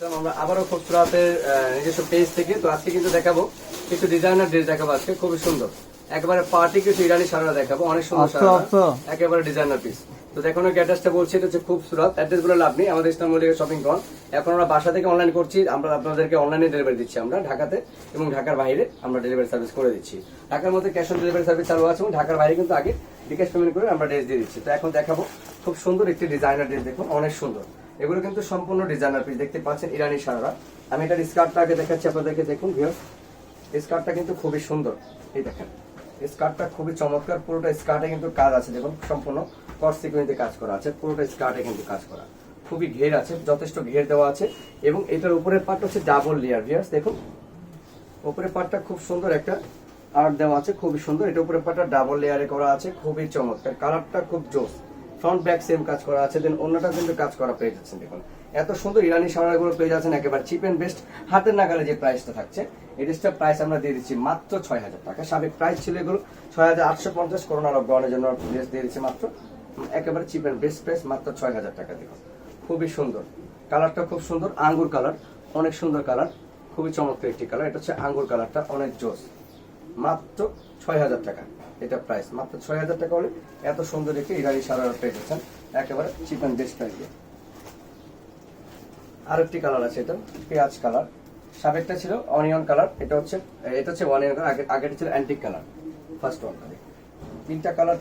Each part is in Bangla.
আমরা আবারও খুবসুরাতের নিজস্ব পেজ থেকে তো আজকে কিন্তু দেখাবো কিছু ডিজাইনার ড্রেস দেখাবো আজকে খুবই সুন্দর একেবারে পার্টি কিছু ইরানি সারা দেখাবো অনেক সুন্দর সারা একেবারে ডিজাইনার পিস তো দেখুন অ্যাড্রেসটা বলছি এটা হচ্ছে খুবসুরাত অ্যাড্রেস গুলো লাভ নেই আমাদের ইসলাম মল্লিকা শপিং কর্ন এখন আমরা বাসা থেকে অনলাইন করছি আমরা আপনাদেরকে অনলাইনে ডেলিভারি দিচ্ছি আমরা ঢাকাতে এবং ঢাকার বাইরে আমরা ডেলিভারি সার্ভিস করে দিচ্ছি ঢাকার মধ্যে ক্যাশ অন ডেলিভারি সার্ভিস চালু আছে এবং ঢাকার বাইরে কিন্তু আগে বিকাশ পেমেন্ট করে আমরা ড্রেস দিয়ে দিচ্ছি তো এখন দেখাবো খুব সুন্দর একটি ডিজাইনার ড্রেস দেখুন অনেক সুন্দর এগুলো কিন্তু সম্পূর্ণ ডিজাইনার পিস দেখতে পাচ্ছেন ইরানি সারা আমি এটার স্কার্টটা আগে দেখাচ্ছি আপনাদেরকে দেখুন ভিউয়ার্স স্কার্টটা কিন্তু খুবই সুন্দর এই দেখেন স্কার্টটা খুবই চমৎকার পুরোটা স্কার্টে কিন্তু কাজ আছে দেখুন সম্পূর্ণ কট সিকোয়েন্সে কাজ করা আছে পুরোটা স্কার্টে কিন্তু কাজ করা খুবই ঘের আছে যথেষ্ট ঘের দেওয়া আছে এবং এটার উপরের পার্ট হচ্ছে ডাবল লেয়ার ভিউয়ার্স দেখুন উপরের পার্টটা খুব সুন্দর একটা আর্ট দেওয়া আছে খুবই সুন্দর এটা উপরের পার্টটা ডাবল লেয়ারে করা আছে খুবই চমৎকার কালারটা খুব জোস ফ্রন্ট ব্যাক সেম কাজ করা আছে দেন অন্যটা কিন্তু কাজ করা পেয়ে যাচ্ছেন দেখুন এত সুন্দর ইরানি সারাগুলো পেয়ে যাচ্ছেন একেবারে চিপ এন্ড বেস্ট হাতের নাগালে যে প্রাইসটা থাকছে এই ড্রেসটার প্রাইস আমরা দিয়ে দিচ্ছি মাত্র ৬০০০ টাকা সাবেক প্রাইস ছিল এগুলো ৬৮৫০ করোনা লকডাউনের জন্য ড্রেস দিয়ে দিচ্ছি মাত্র একেবারে চিপ এন্ড বেস্ট প্রাইস মাত্র ৬০০০ টাকা দেখুন খুবই সুন্দর কালারটা খুব সুন্দর আঙ্গুর কালার অনেক সুন্দর কালার খুবই চমৎকার একটি কালার এটা হচ্ছে আঙ্গুর কালারটা অনেক জোস মাত্র ৬০০০ টাকা এটা প্রাইস মাত্র ৬০০০ টাকা হলে এত সুন্দর একটি ইরানি সারারা পেয়ে যাচ্ছেন একেবারে চিপ এন্ড বেস্ট প্রাইসে আরেকটি কালার আছে এটা পেঁয়াজ কালার সাবেকটা ছিল অনিয়ন কালার এটা হচ্ছে অনিয়ন কালার আগেটা ছিল অ্যান্টিক কালার ফার্স্ট ওয়ানটা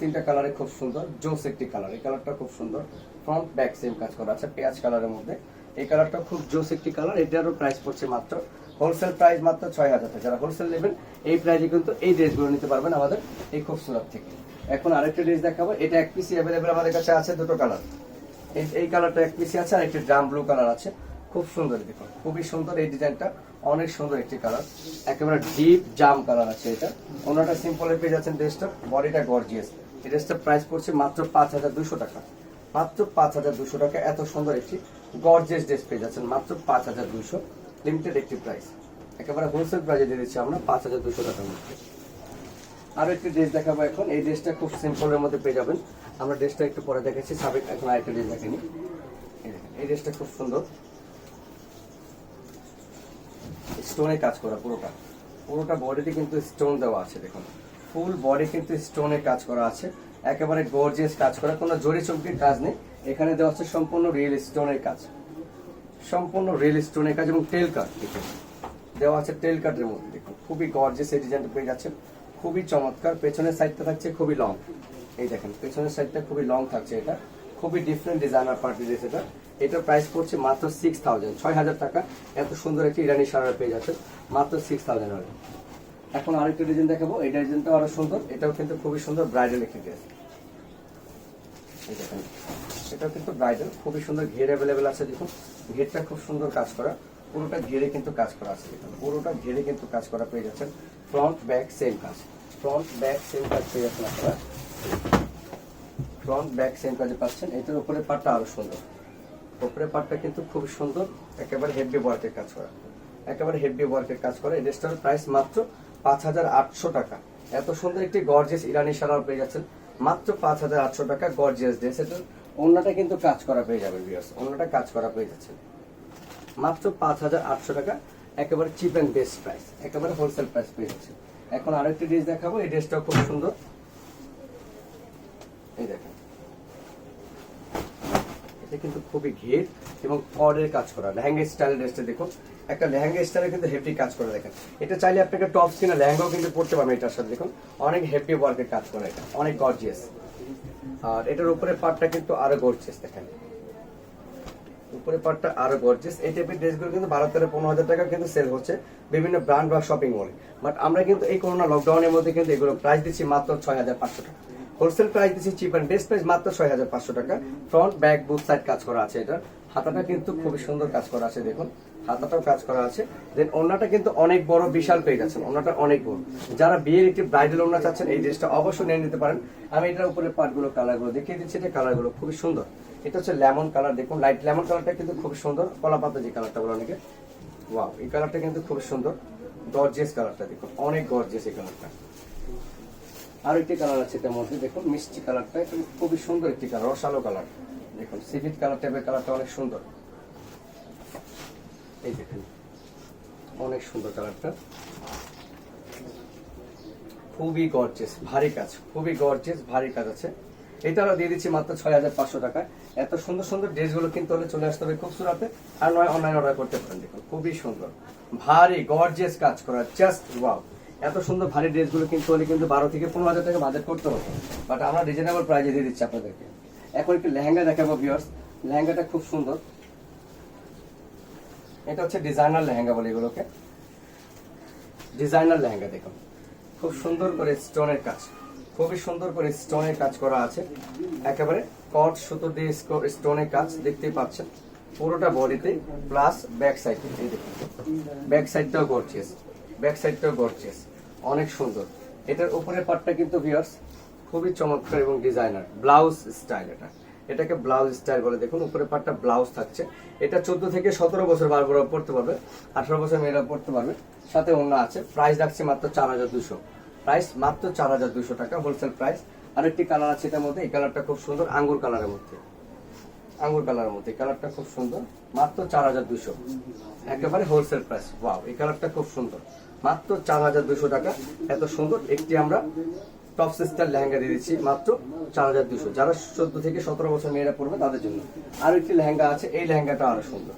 তিনটা কালারে খুব সুন্দর জোস একটি কালার এই কালারটা খুব সুন্দর ফ্রন্ট ব্যাক সেম কাজ করা আছে পেঁয়াজ কালারের মধ্যে এই কালারটা খুব জোস একটি কালার এটারও প্রাইস পড়ছে মাত্র হোলসেল প্রাইস মাত্র ৬০০০ টাকা যারা হোলসেল নেবেন এই প্রাইসে কিন্তু এই ড্রেসগুলো নিতে পারবেন আমাদের এই খুবসুরত থেকে এখন আরেকটা ড্রেস দেখাবো এটা এক পিসি অ্যাভেলেবেল আমাদের কাছে আছে দুটো কালার এই কালারটা এক পিসি আছে আর একটা জাম ব্লু কালার আছে খুব সুন্দর দেখুন খুবই সুন্দর এই ডিজাইনটা অনেক সুন্দর একটি কালার একেবারে ডিপ জাম কালার আছে এটা ওনাটা সিম্পলের পেয়ে যাচ্ছেন ড্রেসটা বডিটা গর্জিয়াস এই ড্রেসটার প্রাইস পড়ছে মাত্র ৫২০০ টাকা মাত্র ৫২০০ টাকা এত সুন্দর একটি গর্জিয়াস ড্রেস পেয়ে যাচ্ছেন মাত্র ৫২০০ লিমিটেড একটি প্রাইস একেবারে হোলসেল প্রাইসে দিয়ে দিচ্ছি আমরা ৫২০০ টাকার মধ্যে আরো একটি ড্রেস দেখাবো এখন এই ড্রেসটা খুব সিম্পলের মধ্যে পেয়ে যাবেন আমরা ড্রেসটা একটু পরে দেখেছি সাবেক এখন আরেকটা ড্রেস দেখেনি এই ড্রেসটা খুব সুন্দর স্টোনে কাজ করা পুরোটা বডিতে কিন্তু স্টোন দেওয়া আছে দেখুন ফুল বডি কিন্তু স্টোনে কাজ করা আছে একেবারে গর্জিয়াস কাজ করা কোনো জরি চমকির কাজ নেই এখানে দেওয়া আছে সম্পূর্ণ রিয়েল স্টোনের কাজ এবং টেল কাট দেখুন দেওয়া আছে টেল কাটের মধ্যে দেখুন খুবই গর্জিয়াস এই ডিজাইনটা পেয়ে যাচ্ছেন খুবই চমৎকার পেছনের সাইডটা থাকছে খুবই লং এই দেখেন পেছনের সাইডটা খুবই লং থাকছে এটা খুবই ডিফারেন্ট ডিজাইনার পার্টি ড্রেস এটার প্রাইস পড়ছে মাত্র ৬০০০ টাকা এত সুন্দর একটি ইরানি সারা পেয়ে যাচ্ছে মাত্র ৬০০০ হলে এখন আরেকটা ডিজাইন দেখাবো এই ডিজাইনটা আরো সুন্দর এটাও কিন্তু খুবই সুন্দর ব্রাইডাল একটি ড্রেস এই দেখেন এটাও কিন্তু ব্রাইডাল খুবই সুন্দর ঘের অ্যাভেলেবেল আছে দেখুন ঘেরটা খুব সুন্দর কাজ করা পুরোটা ঘেরে কিন্তু কাজ করা আছে দেখুন পুরোটা ঘেরে কিন্তু কাজ করা পেয়ে যাচ্ছেন ফ্রন্ট ব্যাক সেম কাজ পেয়ে যাচ্ছেন আপনারা ফ্রন্ট ব্যাক সেম কাজে পাচ্ছেন এটার উপরে পাটটা আরো সুন্দর উপরে পাটটা কিন্তু খুব সুন্দর একেবারে হেভি ওয়ার্কের কাজ করা এই ড্রেসটার প্রাইস মাত্র ৫৮০০ টাকা এত সুন্দর একটি গর্জিয়াস ইরানি সালোয়ার পেয়ে যাচ্ছেন মাত্র ৫৮০০ টাকা গর্জিয়াস ড্রেস এটা অন্যটা কিন্তু কাজ করা পেয়ে যাবেন ভিউয়ার্স অন্যটা কাজ করা পেয়ে যাচ্ছেন মাত্র ৫৮০০ টাকা একেবারে চিপ এন্ড বেস্ট প্রাইস একেবারে হোলসেল প্রাইস পেয়ে যাচ্ছেন এখন আরেকটি ড্রেস দেখাবো এই ড্রেসটাও খুব সুন্দর এই দেখেন এটা কিন্তু খুবই ঘের এবং কর্ডের কাজ করা লেহেঙ্গা স্টাইল ড্রেসটা দেখুন একটা লেহেঙ্গা স্টাইলে কিন্তু হেভি কাজ করা দেখেন এটা চাইলে আপনাকে টপ স্কিনে লেহেঙ্গাও কিন্তু পড়তে পারবেন এটার সাথে দেখুন অনেক হেভি ওয়ার্কের কাজ করা এটা অনেক গর্জিয়াস আর এটার উপরে পার্টটা কিন্তু আরো গর্জিয়াস দেখেন উপরে পার্টটা আরো গর্জিয়াস এই টাইপের ড্রেসগুলো কিন্তু ১২-১৫ হাজার টাকা কিন্তু সেল হচ্ছে বিভিন্ন ব্র্যান্ড বা শপিং মলে বাট আমরা কিন্তু এই করোনা লকডাউনের মধ্যে কিন্তু এগুলো প্রাইস দিচ্ছি মাত্র ৬৫০০ টাকা হোলসেল প্রাইস দিচ্ছি চিপ এন্ড বেস্ট প্রাইস মাত্র ৬৫০০ টাকা ফ্রন্ট ব্যাক বুথ সাইড কাজ করা আছে এটা হাতাটা কিন্তু খুবই সুন্দর কাজ করা আছে দেখুন হাতাটাও কাজ করা আছে দেন ওন্নাটা কিন্তু অনেক বড় বিশাল পেয়ে যাচ্ছেন ওন্নাটা অনেক বড় যারা বিয়ের একটি ব্রাইডাল ওন্না চাচ্ছেন এই ড্রেসটা অবশ্যই নিয়ে নিতে পারেন আমি এটার উপরে পার্টগুলো কালারগুলো দেখিয়ে দিচ্ছি এটা কালারগুলো খুবই সুন্দর এটা হচ্ছে লেমন কালার দেখুন লাইট লেমন কালারটা কিন্তু খুবই সুন্দর কলা পাতা যে কালারটা বলে অনেকে ওয়াও এই কালারটা কিন্তু খুব সুন্দর গর্জিয়াস কালারটা দেখুন অনেক গর্জিয়াস এই কালারটা আর একটি কালার আছে এটার মধ্যে দেখুন মিষ্টি কালারটা খুবই সুন্দর একটি কালার রসালো কালার দেখুন সিভিট কালার টাইপের কালারটা অনেক সুন্দর এই দেখেন অনেক সুন্দর কালারটা, খুবই গর্জিয়াস, ভারী কাজ, খুবই গর্জিয়াস ভারী কাজ আছে। এটা আমরা দিয়ে দিচ্ছি মাত্র 6500 টাকায়। এত সুন্দর সুন্দর ড্রেসগুলো কিন্তু হলে চলে আসতে হবে খুবসুরাতে, আর নয় অনলাইন অর্ডার করতে পারেন। দেখুন খুবই সুন্দর ভারী গর্জিয়াস কাজ করা, জাস্ট ওয়াও। এত সুন্দর ভারী ড্রেসগুলো কিন্তু হলে কিন্তু 12 থেকে 15,000 টাকা বাজেট করতে হতো, বাট আমরা রিজনেবল প্রাইসে দিয়ে দিচ্ছি আপনাদেরকে। এখন একটু লেহেঙ্গা দেখাবো ভিউয়ার্স, লেহেঙ্গাটা খুব সুন্দর। এটা হচ্ছে ডিজাইনার লেহেঙ্গা বলে এগুলোকে, ডিজাইনার লেহেঙ্গা। দেখুন খুব সুন্দর করে স্টোনের কাজ, খুবই সুন্দর করে স্টোনের কাজ করা আছে, একেবারে কট সুতো দিয়ে স্টোনের কাজ দেখতেই পাচ্ছেন পুরোটা বডিতে, প্লাস ব্যাক সাইড। এই দেখুন ব্যাক সাইডটাও গর্জিয়াস, ব্যাক সাইডটাও গর্জিয়াস, অনেক সুন্দর। এটার উপরের পার্টটা কিন্তু ভিউয়ার্স খুবই চমৎকার এবং ডিজাইনার ব্লাউজ স্টাইল। এটাকে ব্লাউজ স্টাইল বলে। দেখুন উপরের পার্টটা ব্লাউজ থাকছে। এটা 14 থেকে 17 বছর বারবার পড়তে পারবে, 18 বছর মেয়েরা পড়তে পারবে, সাথে ওড়না আছে। প্রাইস রাখছে মাত্র 4200, প্রাইস মাত্র 4200 টাকা হোলসেল প্রাইস। আরেকটি কালার আছে এটার মধ্যে, এই কালারটা খুব সুন্দর, আঙ্গুর কালারের মধ্যে, আঙ্গুর কালারের মধ্যে এই কালারটা খুব সুন্দর, মাত্র 4200 একেবারে হোলসেল প্রাইস। ওয়াও এই কালারটা খুব সুন্দর, মাত্র 4200 টাকা। এত সুন্দর একটি আমরা টপ সিস্টার লেহেঙ্গা দিয়ে দিচ্ছি মাত্র 4200, যারা 14 থেকে 17 বছর মেয়েরা পড়বে তাদের জন্য। আর একটি লেহেঙ্গা আছে, এই লেহেঙ্গাটা আরো সুন্দর।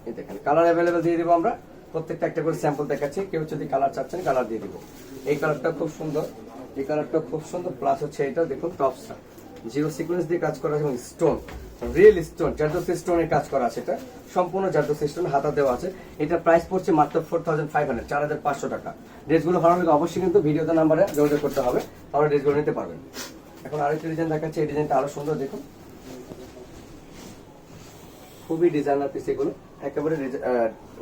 এই দেখেন কালার অ্যাভেলেবেল দিয়ে দিব আমরা, প্রত্যেকটা একটা করে স্যাম্পল দেখাচ্ছি, কেউ যদি কালার চাচ্ছেন কালার দিয়ে দিব। এই কালারটা খুব সুন্দর, এই কালারটা খুব সুন্দর, প্লাস হচ্ছে এটা দেখুন টপসটা জিরো সিকোয়েন্স দিয়ে কাজ করা এবং স্টোন, রিয়েল স্টোন, জারদোসি স্টোনের কাজ করা আছে। এটা সম্পূর্ণ জারদোসি স্টোন হাতা দেওয়া আছে। এটা প্রাইস পড়ছে মাত্র 4500, 4500 টাকা। ড্রেসগুলো ভালো লাগে অবশ্যই কিন্তু ভিডিওতে নাম্বারে যোগাযোগ করতে হবে, তাহলে ড্রেসগুলো নিতে পারবেন। এখন আরেকটি ডিজাইন দেখাচ্ছি, এই ডিজাইনটা আরো সুন্দর। দেখুন খুবই ডিজাইনার পিস এগুলো, একেবারে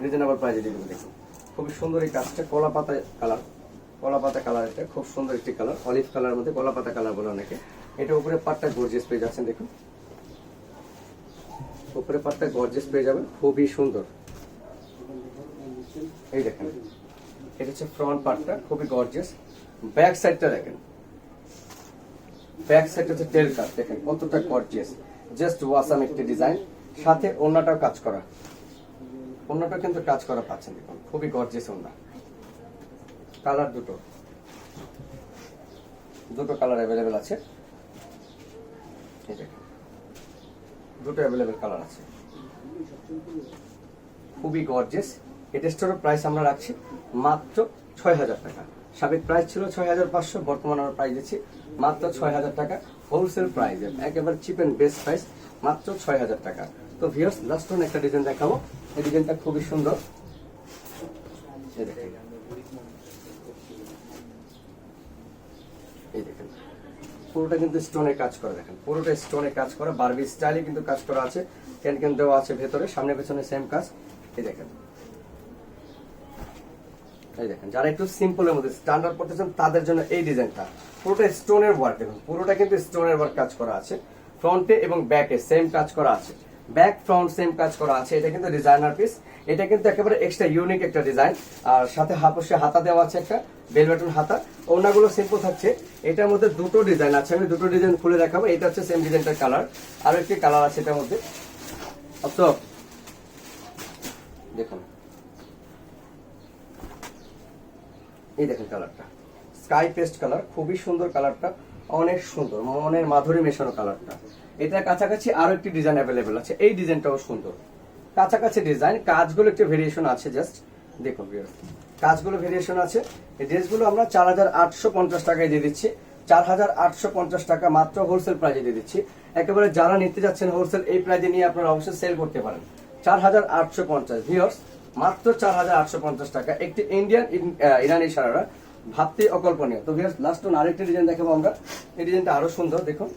রিজনেবল প্রাইসে দিয়ে দেবো। দেখুন খুবই সুন্দর এই কাজটা, কলা পাতা কালার, কলা পাতা কালার। এটা খুব সুন্দর একটি কালার, অলিভ কালার মধ্যে কলা পাতা কালার বলে অনেকে। এটা উপরে পাটটা গর্জিয়াস পেয়ে যাচ্ছেন। দেখুন উপরে পাটটা গর্জিয়াস পেয়ে যাবেন, খুবই সুন্দর। এই দেখেন এটা হচ্ছে ফ্রন্ট পার্টটা, খুবই গর্জিয়াস। ব্যাক সাইডটা দেখেন, ব্যাক সাইডটা হচ্ছে টেল কাট, দেখেন কতটা গর্জিয়াস, জাস্ট ওয়াসাম একটি ডিজাইন। সাথে ওড়নাটাও কাজ করা, ওড়নাটা কিন্তু কাজ করা পাচ্ছেন। দেখুন খুবই গর্জিয়াস ওড়না। কালার দুটো, দুটো কালার অ্যাভেলেবেল আছে। এই দেখেন দুটো অ্যাভেলেবেল কালার আছে, খুবই গর্জিয়াস। এটা স্টোরের প্রাইস আমরা রাখছি মাত্র 6000 টাকা। সাবেক প্রাইস ছিল 6500, বর্তমানে আমরা প্রাইস দিচ্ছি মাত্র 6000 টাকা হোলসেল প্রাইস, একেবারে চিপ এন্ড বেস্ট প্রাইস, মাত্র 6000 টাকা। তো ভিউয়ার্স লাস্ট ওয়ান একটা ডিজাইন দেখাবো, এই ডিজাইনটা খুবই সুন্দর। এই দেখেন, এই দেখেন পুরোটা কিন্তু স্টোনের কাজ করা, দেখেন পুরোটা স্টোনের কাজ করা, বারবি স্টাইলে কিন্তু কাজ করা আছে, ক্যান দেওয়া আছে ভেতরে, সামনে পেছনে সেম কাজ। এই দেখেন, এই দেখেন যারা একটু সিম্পলের মধ্যে স্ট্যান্ডার্ড পড়তেছেন তাদের জন্য এই ডিজাইনটা, পুরোটা স্টোনের ওয়ার্ক। দেখুন পুরোটা কিন্তু স্টোনের ওয়ার্ক কাজ করা আছে, ফ্রন্টে এবং ব্যাকে সেম কাজ করা আছে, ব্যাক ফ্রন্ট সেম কাজ করা আছে। এটা কিন্তু ডিজাইনার পিস, এটা কিন্তু একেবারে এক্সট্রা ইউনিক একটা ডিজাইন। আর সাথে হাফসে হাতা দেওয়া আছে, একটা বেল বাটন হাতা। ওনাগুলো সিম্পল থাকছে। এটার মধ্যে দুটো ডিজাইন আছে, আমি দুটো ডিজাইন খুলে দেখাবো। এটা হচ্ছে সেম ডিজাইনটার কালার, আর একটি কালার আছে এটার মধ্যে। দেখুন এই দেখেন কালারটা স্কাই পেস্ট কালার, খুবই সুন্দর কালারটা, অনেক সুন্দর, মনের মাধুরী মেশানো কালারটা। এটা কাছাকাছি আরো একটি ডিজাইন অ্যাভেলেবেল আছে, এই ডিজাইনটাও সুন্দর, কাছাকাছি ডিজাইন, কাজগুলো একটু ভেরিয়েশন আছে। জাস্ট দেখুন কাজগুলো ভেরিয়েশন আছে। এই ড্রেসগুলো আমরা 4850 টাকায় দিয়ে দিচ্ছি, 4850 টাকা মাত্র হোলসেল প্রাইসে দিয়ে দিচ্ছি। একেবারে যারা নিতে যাচ্ছেন হোলসেল এই প্রাইসে নিয়ে আপনারা অবশ্যই সেল করতে পারেন। 4850 ভিউয়ার্স, মাত্র 4850 টাকা একটি ইন্ডিয়ান ইরানি সারারা, ভাবতে অকল্পনীয়। তো ভিউয়ার্স লাস্ট ওন আরেকটি ডিজাইন দেখাবো আমরা। এই ডিজাইনটা আরো সুন্দর, দেখুন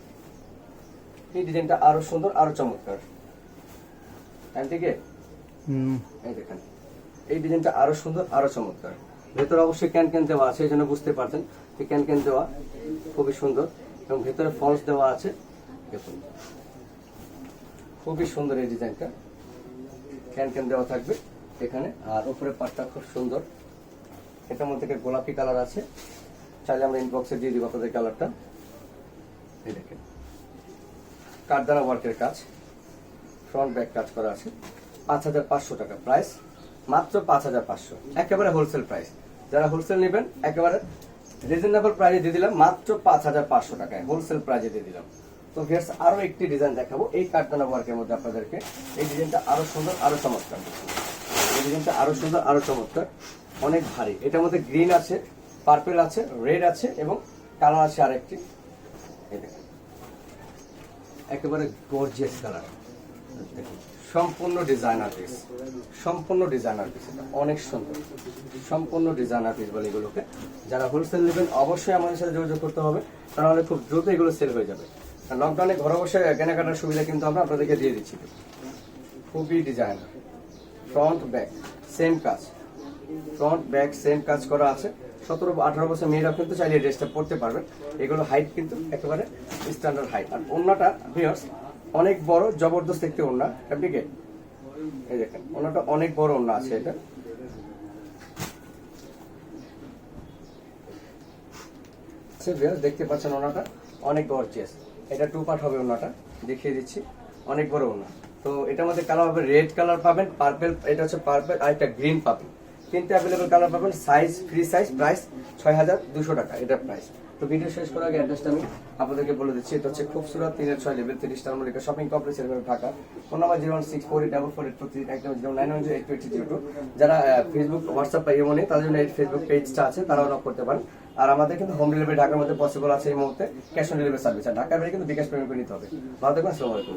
এই ডিজাইনটা আরো সুন্দর, আরো চমৎকার। ঠিক আছে, এই দেখেন এই ডিজাইনটা আরো সুন্দর, আরো চমৎকার। ভেতরে অবশ্যই ক্যান দেওয়া আছে, এই জন্য বুঝতে পারছেন যে ক্যান দেওয়া, খুবই সুন্দর। এবং ভেতরে ফলস দেওয়া আছে, দেখুন খুবই সুন্দর এই ডিজাইনটা, ক্যান দেওয়া থাকবে এখানে। আর উপরে পাটটা খুব সুন্দর, এটার মধ্যে গোলাপি কালার আছে, চাইলে আমরা ইনবক্সে দিয়ে দিব আপনাদের কালারটা। এই দেখেন কাঠদানা ওয়ার্কের কাজ, ফ্রন্ট ব্যাক কাজ করা আছে, 5,500 টাকা প্রাইস, মাত্র 5,500, একেবারে হোলসেল প্রাইস। যারা হোলসেল নেবেন একেবারে রিজনেবল প্রাইসে দিয়ে দিলাম, মাত্র 5,500 টাকায় হোলসেল প্রাইসে দিয়ে দিলাম। তো ভিউয়ার্স আরো একটি ডিজাইন দেখাবো এই কাঠদানা ওয়ার্কের মধ্যে আপনাদেরকে। এই ডিজাইনটা আরো সুন্দর, আরো চমৎকার। এই ডিজাইনটা আরো সুন্দর, আরো চমৎকার, অনেক ভারী। এটার মধ্যে গ্রিন আছে, পার্পল আছে, রেড আছে এবং কালার আছে আরেকটি। এই দেখুন একেবারে গর্জিয়াস কালার, দেখুন সম্পূর্ণ ডিজাইনার পিস, সম্পূর্ণ ডিজাইনার পিস, এটা অনেক সুন্দর, সম্পূর্ণ ডিজাইনার পিস বলে এগুলোকে। যারা হোলসেল নেবেন অবশ্যই আমাদের সাথে যোগাযোগ করতে হবে, তাহলে খুব দ্রুত এগুলো সেল হয়ে যাবে। লকডাউনে ঘরে বসে কেনাকাটার সুবিধা কিন্তু আমরা আপনাদেরকে দিয়ে দিচ্ছি। খুবই ডিজাইনার, ফ্রন্ট ব্যাক সেম কাজ, ফ্রন্ট ব্যাক সেম কাজ করা আছে। 17-18 বছর মেয়েরা কিন্তু চাইলে ড্রেসটা পরতে পারবেন। এগুলো হাইট কিন্তু একেবারে স্ট্যান্ডার্ড হাইট। আর ওড়নাটা ভিউয়ার্স অনেক বড়, জবরদস্ত একটি ওড়না। আপনিকে এই দেখেন ওড়নাটা অনেক বড় ওড়না আছে। এটা ভিউয়ার্স দেখতে পাচ্ছেন ওড়নাটা অনেক গর্জিয়াস। এটা 2 পার্ট হবে, ওড়নাটা দেখিয়ে দিচ্ছি, অনেক বড় ওড়না। তো এটার মধ্যে কালার হবে, রেড কালার পাবেন, পার্পল, এটা হচ্ছে পার্পল, আর একটা গ্রিন পাবেন। 3টে অ্যাভেলেবল কালার পাবেন, সাইজ ফ্রি সাইজ, প্রাইস 6,200 টাকা এটা প্রাইস। তো ভিডিও শেষ করার আগে অ্যাড্রেসটা আমি আপনাদেরকে বলে দিচ্ছি। এটা হচ্ছে খুবসুরত 3-6 লেভেল 30 টার মধ্যে shopping complex Dhaka. Phone number 016484483, একটা 9910820। যারা ফেসবুক, হোয়াটসঅ্যাপ বা ইমো নেই তাদের জন্য এই ফেসবুক পেজটা আছে, তারাও নক করতে পারেন। আর আমাদের কিন্তু হোম ডেলিভারি ঢাকার মধ্যে পসিবল আছে এই মুহূর্তে, ক্যাশ অন ডেলিভারি সার্ভিস। আর ঢাকার বাইরে কিন্তু বিকাশ পেমেন্ট করে নিতে হবে। ভালো থাকবেন, আসসালামু আলাইকুম।